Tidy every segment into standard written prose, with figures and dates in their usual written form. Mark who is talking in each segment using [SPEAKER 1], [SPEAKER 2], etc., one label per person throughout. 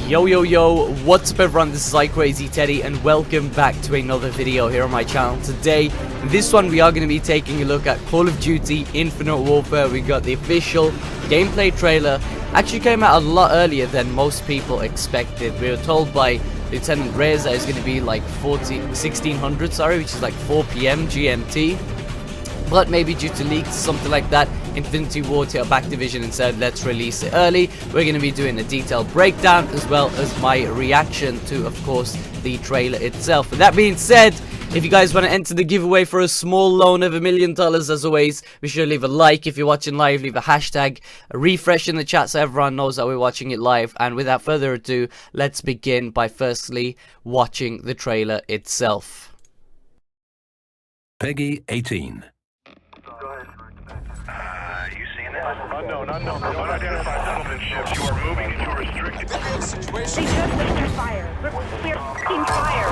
[SPEAKER 1] Yo, what's up everyone, this is iCrazyTeddy and welcome back to another video here on my channel. Today, in this one we are going to be taking a look at Call of Duty Infinite Warfare. We got the official gameplay trailer. Actually came out a lot earlier than most people expected. We were told by Lieutenant Reyes that it's going to be like 1600, which is like 4 PM GMT. But maybe due to leaks, something like that, Infinity Ward hit up Activision and said, let's release it early. We're going to be doing a detailed breakdown as well as my reaction to, of course, the trailer itself. With that being said, if you guys want to enter the giveaway for a small loan of $1 million, as always, be sure to leave a like. If you're watching live, leave a hashtag, a refresh in the chat so everyone knows that we're watching it live. And without further ado, let's begin by firstly watching the trailer itself.
[SPEAKER 2] Peggy 18.
[SPEAKER 3] Unknown. Unidentified settlement ships. You are moving into a restricted
[SPEAKER 4] Situation. They just opened fire. We're f***ing fire.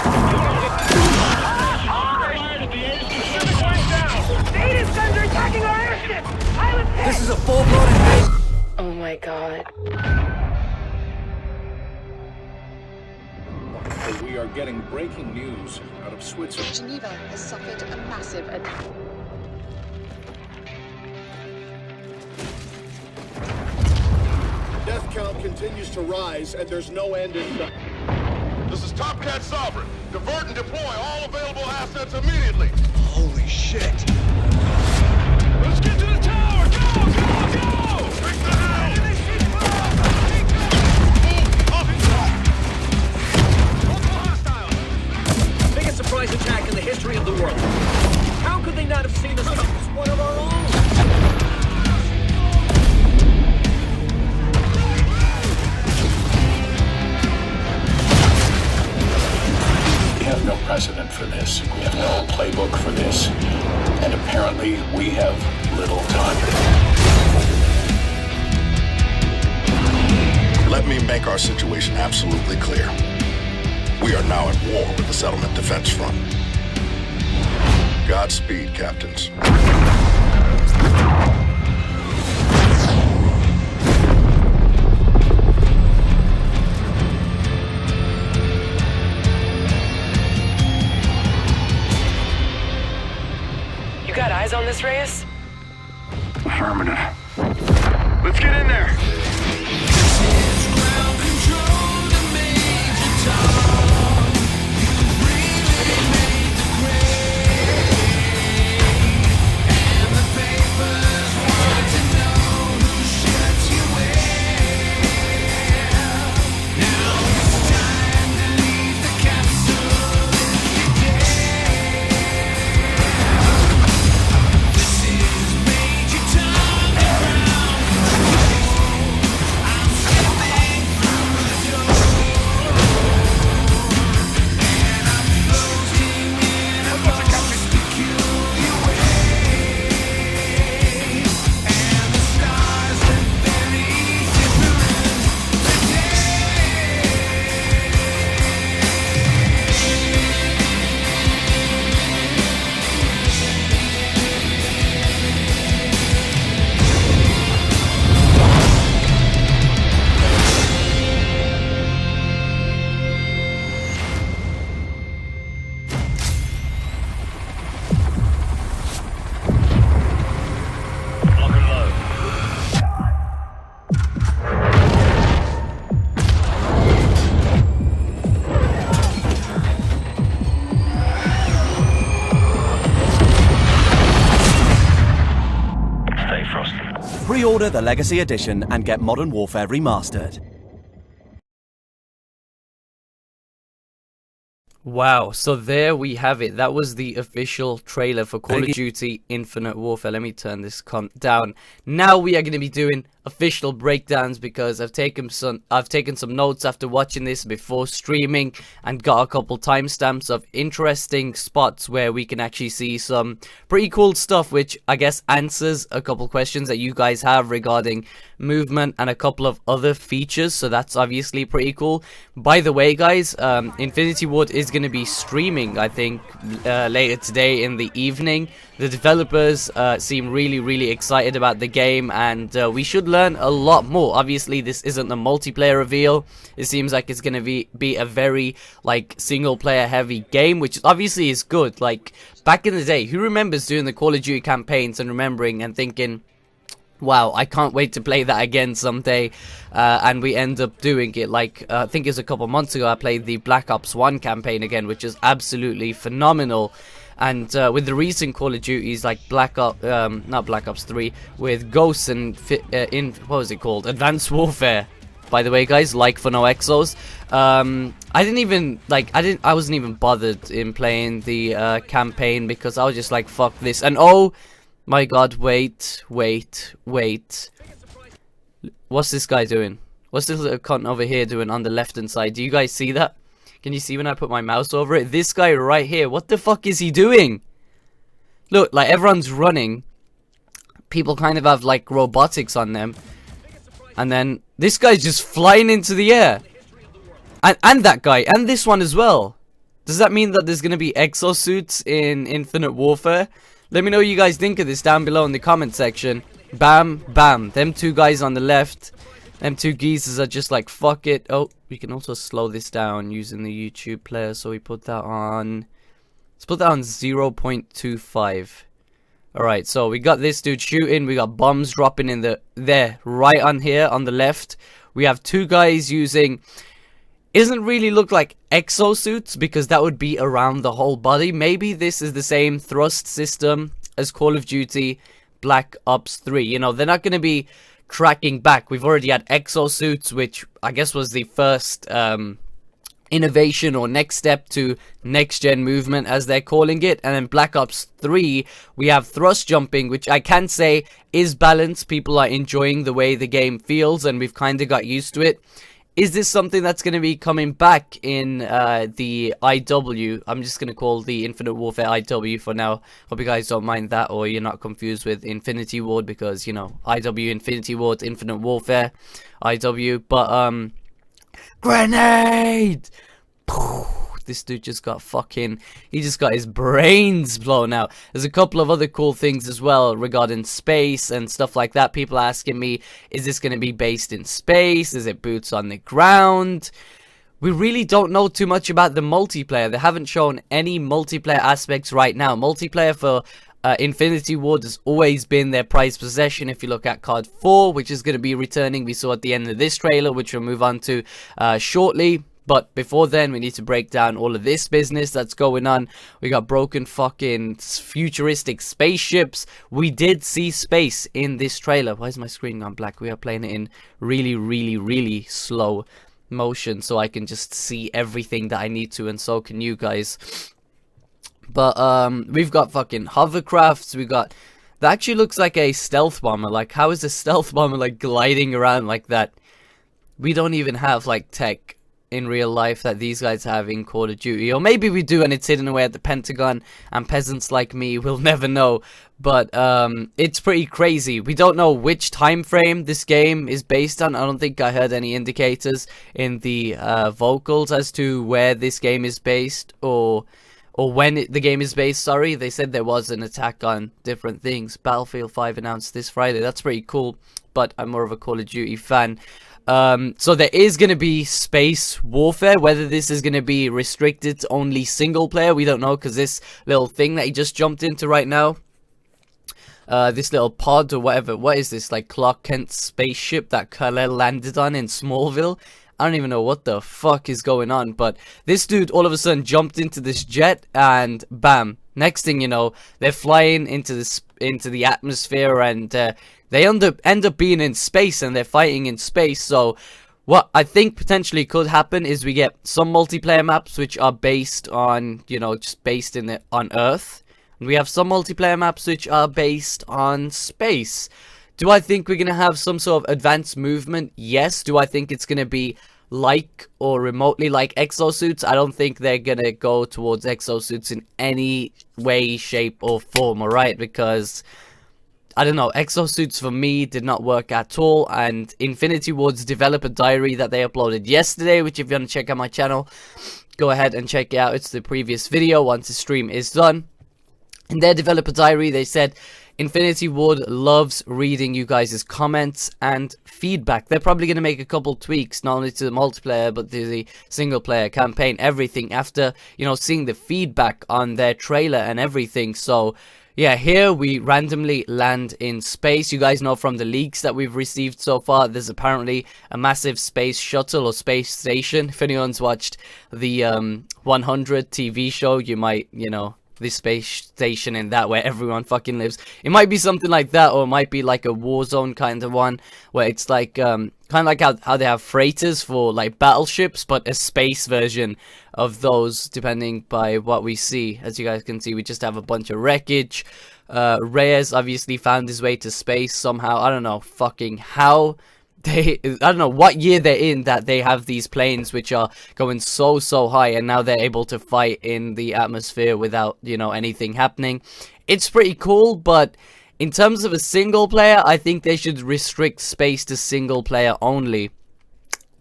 [SPEAKER 4] Native guns are attacking our airship. Pilot hit.
[SPEAKER 5] This is a full-blown invasion.
[SPEAKER 4] Oh my god.
[SPEAKER 6] We are getting breaking news out of Switzerland.
[SPEAKER 7] Geneva has suffered a massive attack.
[SPEAKER 8] Death count continues to rise, and there's no end in sight.
[SPEAKER 3] This is Top Cat Sovereign. Divert and deploy all available assets immediately.
[SPEAKER 5] Holy shit.
[SPEAKER 3] Let's get to the tower. Go! Break the house.
[SPEAKER 5] Biggest surprise attack in the history of the world. How could they not have seen us coming? It's one of our own.
[SPEAKER 6] We have no precedent for this. We have no playbook for this. And apparently, we have little time.
[SPEAKER 8] Let me make our situation absolutely clear. We are now at war with the Settlement Defense Front. Godspeed, captains.
[SPEAKER 4] You got eyes on this, Reyes?
[SPEAKER 3] Affirmative. Let's get in there.
[SPEAKER 2] Pre-order the Legacy Edition and get Modern Warfare Remastered.
[SPEAKER 1] Wow, so there we have it. That was the official trailer for Call of Duty Infinite Warfare. Let me turn this down. Now we are going to be doing official breakdowns because I've taken some notes after watching this before streaming and got a couple timestamps of interesting spots where we can actually see some pretty cool stuff, which I guess answers a couple questions that you guys have regarding movement and a couple of other features. So that's obviously pretty cool. By the way, guys, Infinity Ward is going to be streaming, I think, later today in the evening. The developers seem really excited about the game, and we should learn a lot more. Obviously, this isn't a multiplayer reveal. It seems like it's going to be a very, like, single-player heavy game, which obviously is good. Like, back in the day, who remembers doing the Call of Duty campaigns and remembering and thinking, wow, I can't wait to play that again someday, and we end up doing it. Like, I think it was a couple months ago, I played the Black Ops 1 campaign again, which is absolutely phenomenal. And with the recent Call of Duties, like not Black Ops 3, with Ghosts and what was it called? Advanced Warfare. By the way, guys, like for no exos. I wasn't even bothered in playing the campaign because I was just like, fuck this. And oh my god, wait. What's this guy doing? What's this little cunt over here doing on the left hand side? Do you guys see that? Can you see when I put my mouse over it? This guy right here, what the fuck is he doing? Look, like, everyone's running. People kind of have, like, robotics on them. And then this guy's just flying into the air. And that guy, and this one as well. Does that mean that there's going to be exosuits in Infinite Warfare? Let me know what you guys think of this down below in the comment section. Bam, bam. Them two guys on the left. Them two geezers are just like, fuck it. Oh, we can also slow this down using the YouTube player. So we put that on... Let's put that on 0.25. Alright, so we got this dude shooting. We got bombs dropping in there. Right on here, on the left. We have two guys using... It doesn't really look like exosuits because that would be around the whole body. Maybe this is the same thrust system as Call of Duty Black Ops 3. You know, they're not going to be tracking back. We've already had exosuits, which I guess was the first innovation or next step to next-gen movement, as they're calling it. And then Black Ops 3, we have thrust jumping, which I can say is balanced. People are enjoying the way the game feels, and we've kind of got used to it. Is this something that's going to be coming back in the IW? I'm just going to call the Infinite Warfare IW for now. Hope you guys don't mind that, or you're not confused with Infinity Ward, because, you know, IW, Infinity Ward, Infinite Warfare, IW. But, grenade! This dude just got he just got his brains blown out. There's a couple of other cool things as well regarding space and stuff like that. People are asking me, is this going to be based in space? Is it boots on the ground? We really don't know too much about the multiplayer. They haven't shown any multiplayer aspects right now. Multiplayer for Infinity Ward has always been their prized possession. If you look at COD 4, which is going to be returning, we saw at the end of this trailer, which we'll move on to shortly. But before then, we need to break down all of this business that's going on. We got broken fucking futuristic spaceships. We did see space in this trailer. Why is my screen gone black? We are playing it in really slow motion, so I can just see everything that I need to, and so can you guys. But we've got fucking hovercrafts. We got... That actually looks like a stealth bomber. Like, how is a stealth bomber, like, gliding around like that? We don't even have, like, tech in real life that these guys have in Call of Duty. Or maybe we do, and it's hidden away at the Pentagon, and peasants like me will never know. But it's pretty crazy. We don't know which time frame this game is based on. I don't think I heard any indicators in the vocals as to where this game is based, or when the game is based. Sorry, they said there was an attack on different things. Battlefield 5 announced this Friday. That's pretty cool, but I'm more of a Call of Duty fan. So there is going to be space warfare. Whether this is going to be restricted to only single player, we don't know, because this little thing that he just jumped into right now, this little pod or whatever, what is this, like Clark Kent's spaceship that Kal-El landed on in Smallville? I don't even know what the fuck is going on, but this dude all of a sudden jumped into this jet, and bam, next thing you know, they're flying into the atmosphere, and they end up being in space, and they're fighting in space. So what I think potentially could happen is we get some multiplayer maps which are based on, you know, just based on Earth, and we have some multiplayer maps which are based on space. Do I think we're going to have some sort of advanced movement? Yes. Do I think it's going to be like or remotely like exosuits? I don't think they're going to go towards exosuits in any way, shape, or form, alright? Because, I don't know, exosuits for me did not work at all. And Infinity Ward's developer diary that they uploaded yesterday, which if you want to check out my channel, go ahead and check it out. It's the previous video once the stream is done. In their developer diary, they said Infinity Ward loves reading you guys' comments and feedback. They're probably going to make a couple tweaks, not only to the multiplayer, but to the single player campaign, everything, after, you know, seeing the feedback on their trailer and everything. So, yeah, here we randomly land in space. You guys know from the leaks that we've received so far, there's apparently a massive space shuttle or space station. If anyone's watched the 100 TV show, you might, you know, the space station in that where everyone fucking lives. It might be something like that, or it might be like a war zone kind of one, where it's like kind of like how they have freighters for like battleships, but a space version of those, depending by what we see. As you guys can see, we just have a bunch of wreckage. Reyes obviously found his way to space somehow. I don't know fucking how. I don't know what year they're in that they have these planes which are going so high, and now they're able to fight in the atmosphere without, you know, anything happening. It's pretty cool, but in terms of a single player, I think they should restrict space to single player only.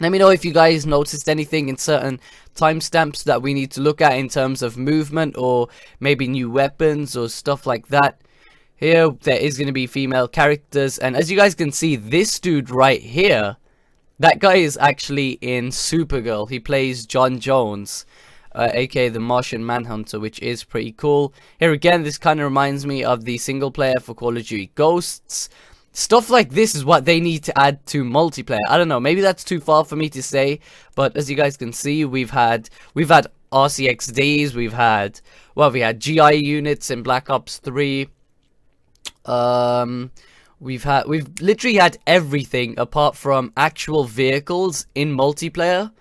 [SPEAKER 1] Let me know if you guys noticed anything in certain timestamps that we need to look at in terms of movement, or maybe new weapons or stuff like that. Here, there is going to be female characters, and as you guys can see, this dude right here, that guy is actually in Supergirl. He plays John Jones, aka the Martian Manhunter, which is pretty cool. Here again, this kind of reminds me of the single player for Call of Duty Ghosts. Stuff like this is what they need to add to multiplayer. I don't know, maybe that's too far for me to say, but as you guys can see, we've had RCXDs, we had GI units in Black Ops 3. We've literally had everything apart from actual vehicles in multiplayer.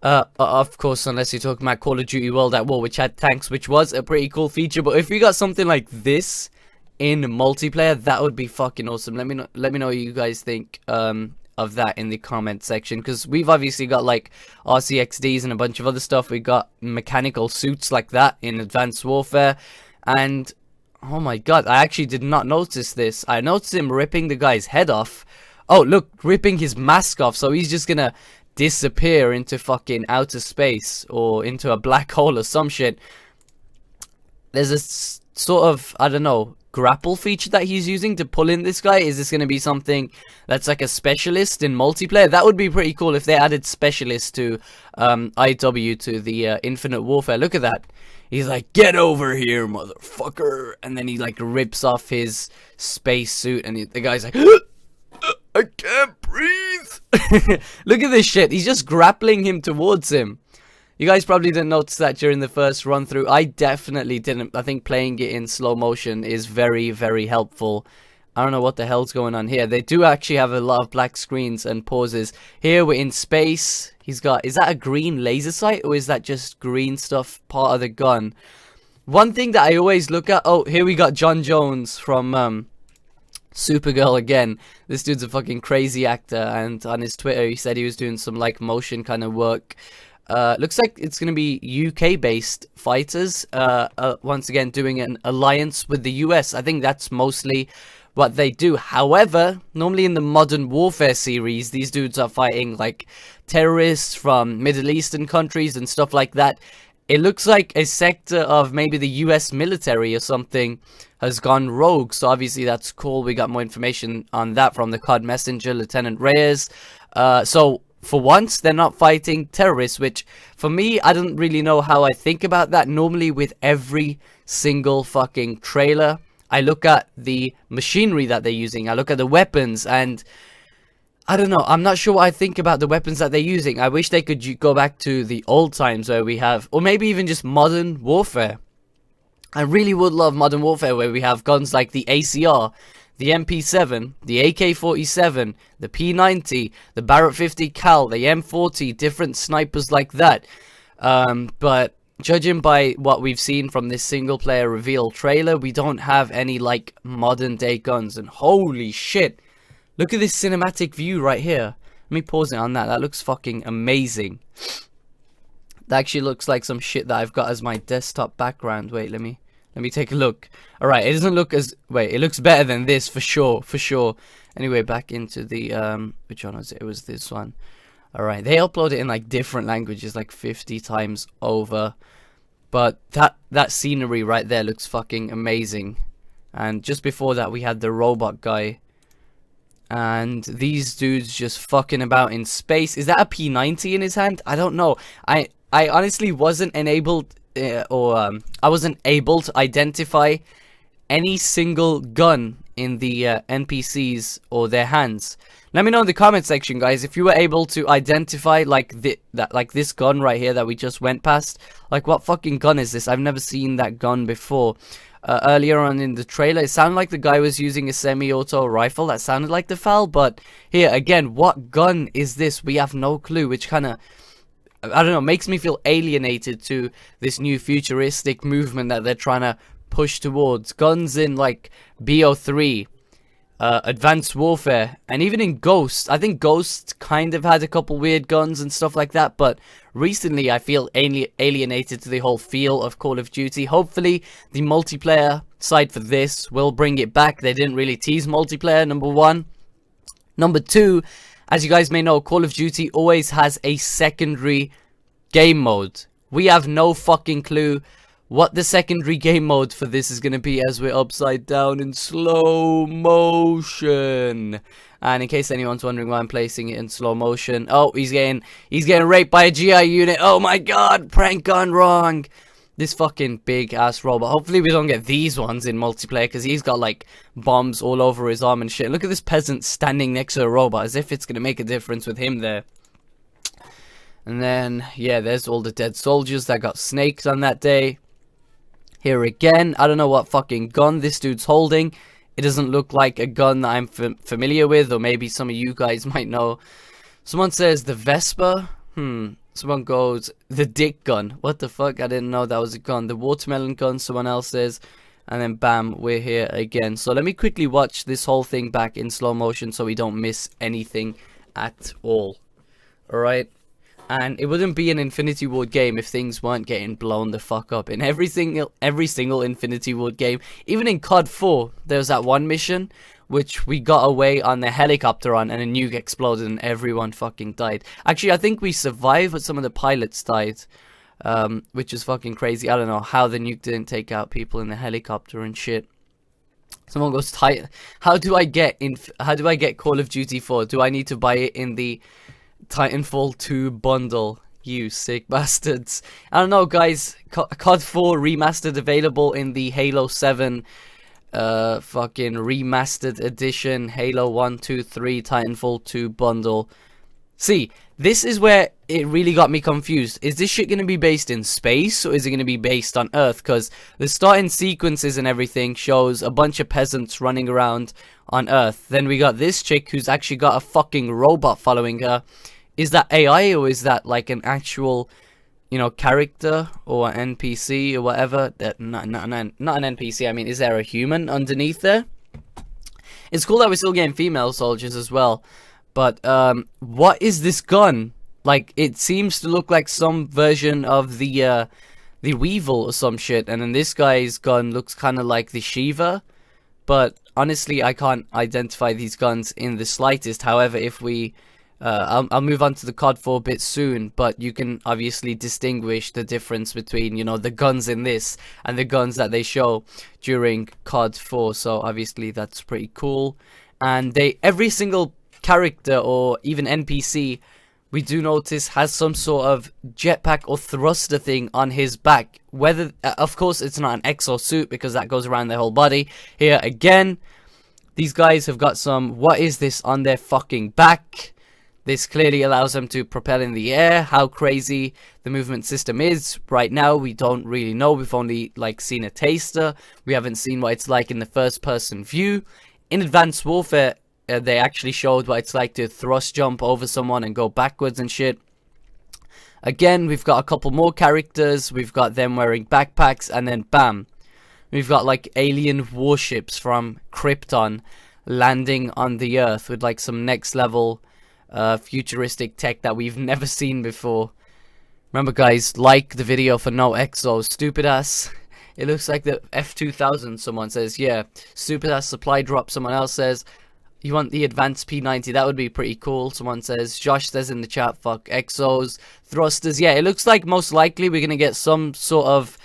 [SPEAKER 1] Of course, unless you're talking about Call of Duty World at War, which had tanks, which was a pretty cool feature. But if we got something like this in multiplayer, that would be fucking awesome. Let me know what you guys think of that in the comment section, because we've obviously got like RCXDs and a bunch of other stuff. We got mechanical suits like that in Advanced Warfare, and oh my god, I actually did not notice this. I noticed him ripping the guy's head off. Oh, look, ripping his mask off. So he's just gonna disappear into fucking outer space or into a black hole or some shit. There's a sort of, I don't know, grapple feature that he's using to pull in this guy. Is this gonna be something that's like a specialist in multiplayer? That would be pretty cool if they added specialists to IW, to the Infinite Warfare. Look at that. He's like, get over here, motherfucker. And then he like rips off his space suit, and the guy's like, I can't breathe. Look at this shit. He's just grappling him towards him. You guys probably didn't notice that during the first run through. I definitely didn't. I think playing it in slow motion is very, very helpful. I don't know what the hell's going on here. They do actually have a lot of black screens and pauses. Here we're in space. He's got, is that a green laser sight, or is that just green stuff part of the gun? One thing that I always look at, oh, here we got John Jones from Supergirl again. This dude's a fucking crazy actor, and on his Twitter he said he was doing some like motion kind of work. Looks like it's going to be UK based fighters, once again doing an alliance with the US. I think that's mostly what they do. However, normally in the Modern Warfare series, these dudes are fighting like terrorists from Middle Eastern countries and stuff like that. It looks like a sector of maybe the US military or something has gone rogue, so obviously that's cool. We got more information on that from the COD messenger, Lieutenant Reyes. So for once, they're not fighting terrorists, which for me, I don't really know how I think about that. Normally with every single fucking trailer, I look at the machinery that they're using, I look at the weapons, and I don't know, I'm not sure what I think about the weapons that they're using. I wish they could go back to the old times where we have, or maybe even just Modern Warfare. I really would love Modern Warfare where we have guns like the ACR, the MP7, the AK-47, the P90, the Barrett 50 Cal, the M40, different snipers like that. But judging by what we've seen from this single player reveal trailer, we don't have any like modern day guns, and holy shit, look at this cinematic view right here. Let me pause it on that. That looks fucking amazing. That actually looks like some shit that I've got as my desktop background. Wait, let me take a look. Alright, it doesn't look as, wait, it looks better than this for sure, Anyway, back into the which one was it? It was this one. Alright, they upload it in like different languages like 50 times over. But that scenery right there looks fucking amazing. And just before that we had the robot guy. And these dudes just fucking about in space. Is that a P90 in his hand? I don't know. I honestly wasn't enabled I wasn't able to identify any single gun in the NPCs or their hands. Let me know in the comment section, guys, if you were able to identify like this gun right here that we just went past. Like, what fucking gun is this? I've never seen that gun before. Earlier on in the trailer, it sounded like the guy was using a semi-auto rifle. That sounded like the FAL, but here again, what gun is this? We have no clue, which kind of, I don't know, makes me feel alienated to this new futuristic movement that they're trying to push towards. Guns in like BO3, Advanced Warfare, and even in Ghost. I think Ghost kind of had a couple weird guns and stuff like that, but recently I feel alienated to the whole feel of Call of Duty. Hopefully the multiplayer side for this will bring it back. They didn't really tease multiplayer, number one. Number two, as you guys may know, Call of Duty always has a secondary game mode. We have no fucking clue what the secondary game mode for this is going to be, as we're upside down in slow motion. And in case anyone's wondering why I'm placing it in slow motion, oh, he's getting raped by a GI unit. Oh my god, prank gone wrong. This fucking big ass robot. Hopefully we don't get these ones in multiplayer, because he's got like bombs all over his arm and shit. Look at this peasant standing next to a robot, as if it's going to make a difference with him there. And then, yeah, there's all the dead soldiers that got snakes on that day. Here again, I don't know what fucking gun this dude's holding. It doesn't look like a gun that I'm familiar with, or maybe some of you guys might know. Someone says the Vespa. Someone goes, the dick gun. What the fuck? I didn't know that was a gun. The watermelon gun, someone else says. And then bam, we're here again. So let me quickly watch this whole thing back in slow motion so we don't miss anything at all. Alright? And it wouldn't be an Infinity Ward game if things weren't getting blown the fuck up. In every single Infinity Ward game, even in COD 4, there was that one mission which we got away on the helicopter on, and a nuke exploded and everyone fucking died. Actually, I think we survived, but some of the pilots died, which is fucking crazy. I don't know how the nuke didn't take out people in the helicopter and shit. Someone goes, how do I get Call of Duty 4? Do I need to buy it in the Titanfall 2 bundle? You sick bastards. I don't know, guys. COD 4 Remastered available in the Halo 7 fucking Remastered edition. Halo 1, 2, 3 Titanfall 2 bundle. See, this is where it really got me confused. Is this shit going to be based in space, or is it going to be based on Earth? Because the starting sequences and everything shows a bunch of peasants running around on Earth. Then we got this chick who's actually got a fucking robot following her. Is that AI, or is that like an actual, you know, character or an NPC or whatever? Not an NPC. I mean, is there a human underneath there? It's cool that we're still getting female soldiers as well. But what is this gun? Like, it seems to look like some version of the Weevil or some shit. And then this guy's gun looks kind of like the Shiva. But honestly, I can't identify these guns in the slightest. However, if we I'll move on to the COD 4 bit soon, but you can obviously distinguish the difference between, you know, the guns in this and the guns that they show during COD 4. So obviously that's pretty cool. And every single character or even NPC, we do notice, has some sort of jetpack or thruster thing on his back. Whether, of course, it's not an exosuit because that goes around their whole body. Here again, these guys have got some, what is this on their fucking back? This clearly allows them to propel in the air. How crazy the movement system is right now, we don't really know. We've only like seen a taster. We haven't seen what it's like in the first person view. In Advanced Warfare, they actually showed what it's like to thrust jump over someone and go backwards and shit. Again, we've got a couple more characters. We've got them wearing backpacks, and then bam, we've got like alien warships from Krypton landing on the Earth with like some next level futuristic tech that we've never seen before. Remember, guys, like the video for no exos. Stupid ass. It looks like the F2000. Someone says, yeah. Stupid ass supply drop. Someone else says, You want the advanced P90? That would be pretty cool. Someone says. Josh says in the chat, fuck exos, thrusters. Yeah, it looks like most likely we're gonna get some sort of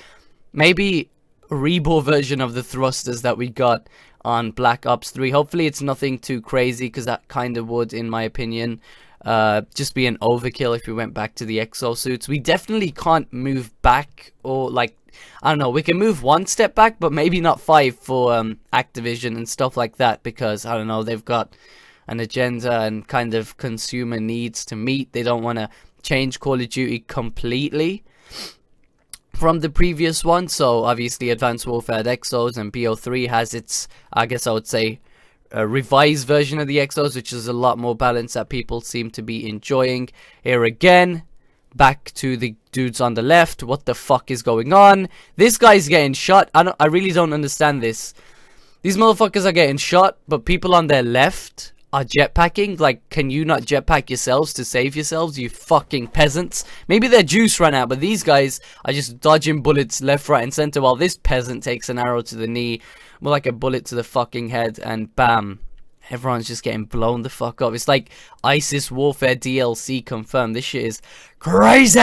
[SPEAKER 1] maybe reborn version of the thrusters that we got on Black Ops 3. Hopefully it's nothing too crazy, because that kind of would, in my opinion, just be an overkill if we went back to the exosuits. We definitely can't move back, or like, I don't know, we can move one step back, but maybe not 5 for Activision and stuff like that, because, I don't know, they've got an agenda and kind of consumer needs to meet. They don't want to change Call of Duty completely from the previous one. So obviously Advanced Warfare Exos, and BO3 has its, I guess I would say, a revised version of the Exos, which is a lot more balanced that people seem to be enjoying. Here again, back to the dudes on the left. What the fuck is going on? This guy's getting shot. I really don't understand this. These motherfuckers are getting shot, but people on their left are jetpacking. Like, can you not jetpack yourselves to save yourselves, you fucking peasants? Maybe their juice ran out, but these guys are just dodging bullets left, right, and center, while this peasant takes an arrow to the knee, more like a bullet to the fucking head, and bam. Everyone's just getting blown the fuck up. It's like ISIS Warfare DLC confirmed. This shit is crazy.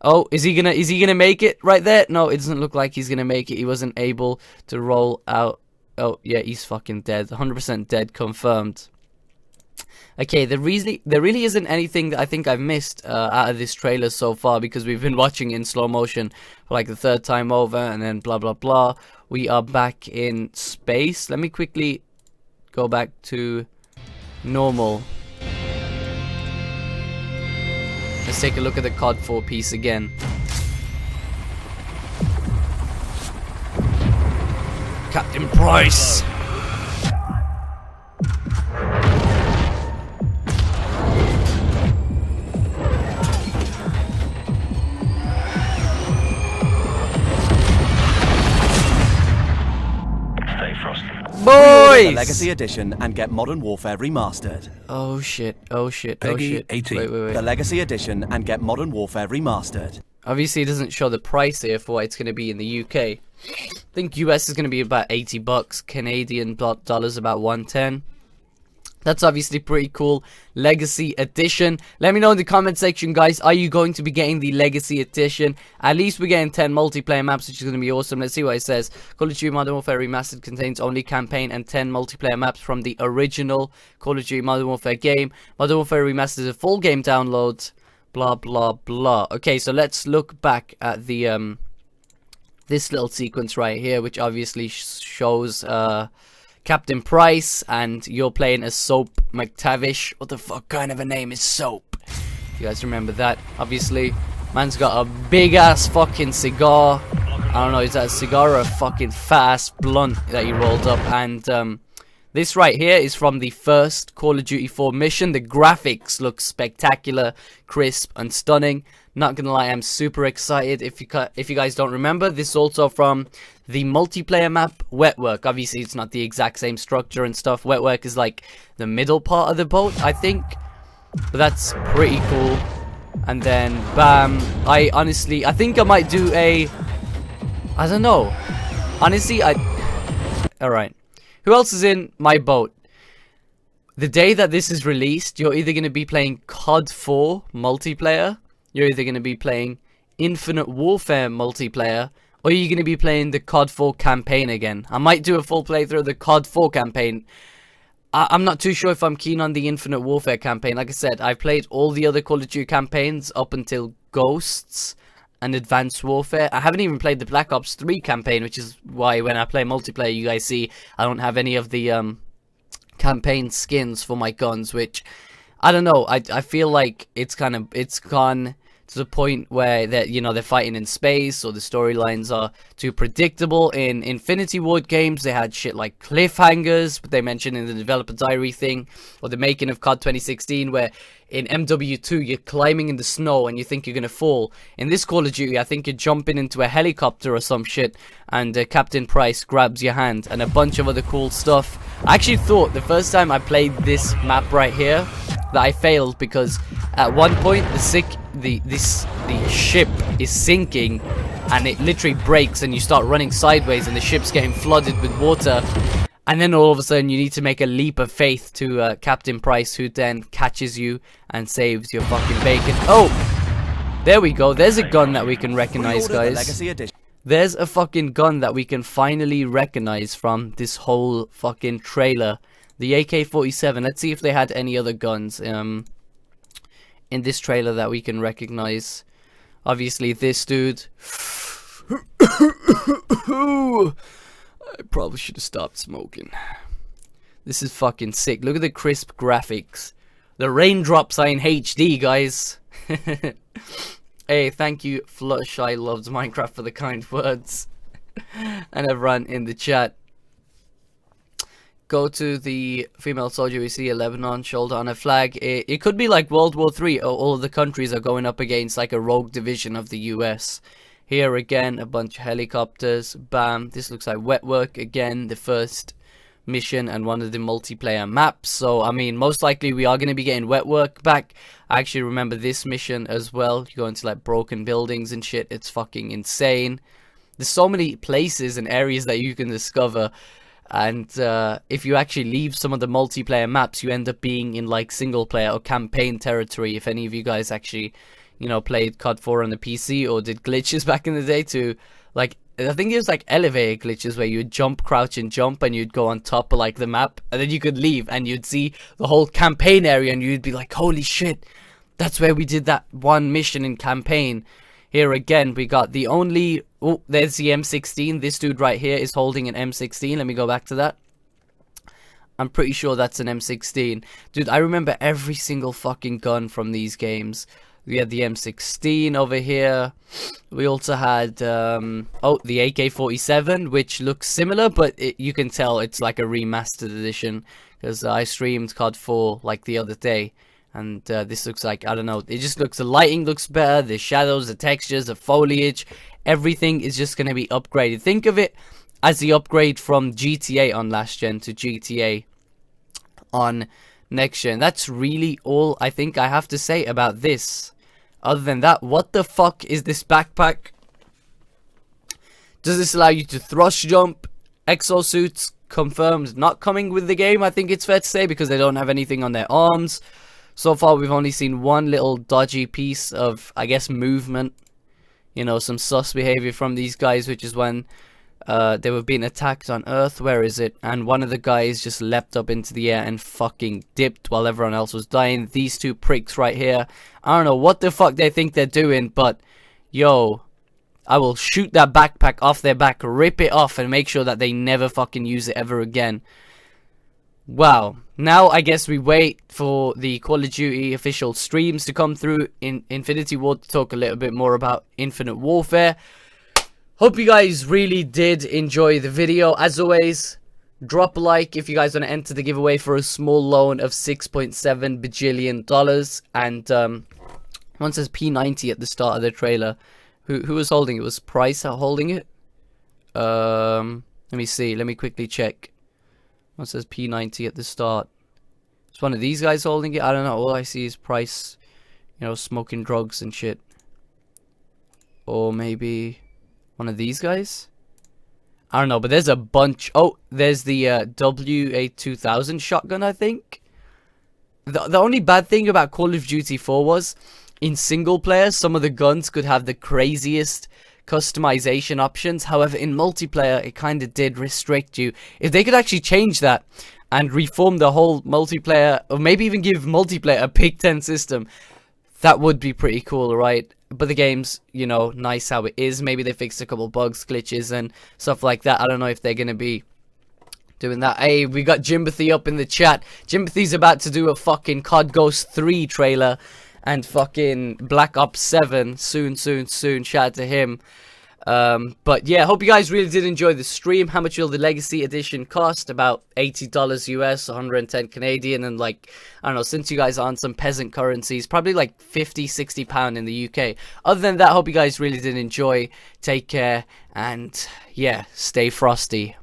[SPEAKER 1] Oh, is he gonna make it right there? No, it doesn't look like he's gonna make it. He wasn't able to roll out. Oh, yeah, he's fucking dead. 100% dead, confirmed. Okay, there really isn't anything that I think I've missed out of this trailer so far, because we've been watching in slow motion for like the 3rd time over, and then blah, blah, blah. We are back in space. Let me quickly go back to normal. Let's take a look at the COD 4 piece again. Captain Price. Boys!
[SPEAKER 2] The Legacy Edition and get Modern Warfare Remastered.
[SPEAKER 1] Oh shit, oh shit, oh
[SPEAKER 8] Peggy
[SPEAKER 1] shit.
[SPEAKER 8] 18.
[SPEAKER 1] Wait.
[SPEAKER 2] The Legacy Edition and get Modern Warfare Remastered.
[SPEAKER 1] Obviously it doesn't show the price here for what it's going to be in the UK. I think US is going to be about 80 bucks, Canadian dollars about 110. That's obviously pretty cool. Legacy Edition. Let me know in the comment section, guys. Are you going to be getting the Legacy Edition? At least we're getting 10 multiplayer maps, which is going to be awesome. Let's see what it says. Call of Duty Modern Warfare Remastered contains only campaign and 10 multiplayer maps from the original Call of Duty Modern Warfare game. Modern Warfare Remastered is a full game download. Blah, blah, blah. Okay, so let's look back at the this little sequence right here, which obviously shows Captain Price, and you're playing as Soap McTavish. What the fuck kind of a name is Soap? You guys remember that? Obviously, man's got a big ass fucking cigar. I don't know, is that a cigar or a fucking fat ass blunt that he rolled up? And this right here is from the first Call of Duty 4 mission. The graphics look spectacular, crisp, and stunning. Not gonna lie, I'm super excited. If you guys don't remember, this is also from the multiplayer map Wetwork. Obviously, it's not the exact same structure and stuff. Wetwork is like the middle part of the boat, I think. But that's pretty cool. And then, bam. I think I might do a... I don't know. Honestly, alright. Who else is in my boat? The day that this is released, you're either going to be playing COD 4 multiplayer, you're either going to be playing Infinite Warfare multiplayer, or you're going to be playing the COD 4 campaign again. I might do a full playthrough of the COD 4 campaign. I'm not too sure if I'm keen on the Infinite Warfare campaign. Like I said, I've played all the other Call of Duty campaigns up until Ghosts and Advanced Warfare. I haven't even played the Black Ops 3 campaign, which is why when I play multiplayer, you guys see I don't have any of the campaign skins for my guns, which I don't know. I feel like it's gone to the point where they're fighting in space, or the storylines are too predictable. In Infinity Ward games, they had shit like cliffhangers, but they mentioned in the developer diary thing, or the making of COD 2016, where in MW2 you're climbing in the snow and you think you're gonna fall. In this Call of Duty, I think you're jumping into a helicopter or some shit, and Captain Price grabs your hand, and a bunch of other cool stuff. I actually thought the first time I played this map right here that I failed, because at one point the ship is sinking and it literally breaks and you start running sideways and the ship's getting flooded with water, And then all of a sudden you need to make a leap of faith to Captain Price, who then catches you and saves your fucking bacon. Oh! There we go. There's a gun that we can recognize,
[SPEAKER 2] Pre-order the
[SPEAKER 1] guys.
[SPEAKER 2] Legacy Edition.
[SPEAKER 1] There's a fucking gun that we can finally recognize from this whole fucking trailer. The AK-47. Let's see if they had any other guns in this trailer that we can recognize. Obviously, this dude. I probably should have stopped smoking. This is fucking sick. Look at the crisp graphics. The raindrops are in HD, guys. Hey, thank you, Flush. I loved Minecraft for the kind words. And everyone in the chat. Go to the female soldier. We see a Lebanon shoulder on a flag. It could be like World War III. All of the countries are going up against like a rogue division of the US. Here again, a bunch of helicopters. Bam. This looks like wet work. Again, the first mission and one of the multiplayer maps. So, I mean, most likely we are going to be getting wet work back. I actually remember this mission as well. You go into like broken buildings and shit. It's fucking insane. There's so many places and areas that you can discover. And if you actually leave some of the multiplayer maps, you end up being in like single player or campaign territory. If any of you guys actually, you know, played COD 4 on the PC or did glitches back in the day to like, I think it was like elevator glitches where you would jump, crouch and jump and you'd go on top of like the map and then you could leave and you'd see the whole campaign area and you'd be like, holy shit, that's where we did that one mission in campaign. Here again, we got the only... Oh, there's the M16. This dude right here is holding an M16. Let me go back to that. I'm pretty sure that's an M16. Dude, I remember every single fucking gun from these games. We had the M16 over here. We also had... oh, the AK-47, which looks similar, but you can tell it's like a remastered edition. Because I streamed COD 4 like the other day. And this looks like, I don't know, it just looks, the lighting looks better, the shadows, the textures, the foliage, everything is just going to be upgraded. Think of it as the upgrade from GTA on last gen to GTA on next gen. That's really all I think I have to say about this. Other than that, what the fuck is this backpack? Does this allow you to thrust jump? Exosuits confirmed not coming with the game, I think it's fair to say, because they don't have anything on their arms. So far, we've only seen one little dodgy piece of, I guess, movement. You know, some sus behavior from these guys, which is when they were being attacked on Earth. Where is it? And one of the guys just leapt up into the air and fucking dipped while everyone else was dying. These two pricks right here. I don't know what the fuck they think they're doing, but, yo, I will shoot that backpack off their back, rip it off, and make sure that they never fucking use it ever again. Wow. Now I guess we wait for the Call of Duty official streams to come through in Infinity Ward to talk a little bit more about Infinite Warfare. Hope you guys really did enjoy the video. As always, drop a like if you guys want to enter the giveaway for a small loan of $6.7 bajillion. And one says P90 at the start of the trailer. Who was holding it? Was Price holding it? Let me see. Let me quickly check. One says P90 at the start. Is one of these guys holding it? I don't know. All I see is Price, you know, smoking drugs and shit. Or maybe one of these guys? I don't know, but there's a bunch. Oh, there's the WA-2000 shotgun, I think. The only bad thing about Call of Duty 4 was, in single player, some of the guns could have the craziest customization options. However, in multiplayer, it kind of did restrict you. If they could actually change that and reform the whole multiplayer, or maybe even give multiplayer a Big 10 system, that would be pretty cool, right? But the game's, you know, nice how it is. Maybe they fixed a couple bugs, glitches, and stuff like that. I don't know if they're going to be doing that. Hey, we got Jimbathy up in the chat. Jimbathy's about to do a fucking COD Ghost 3 trailer. And fucking Black Ops 7 soon. Shout out to him. But yeah, hope you guys really did enjoy the stream. How much will the Legacy Edition cost? About $80 US, 110 Canadian, and like, I don't know, since you guys are on some peasant currencies, probably like £50-60 in the UK. Other than that, hope you guys really did enjoy. Take care, and yeah, stay frosty.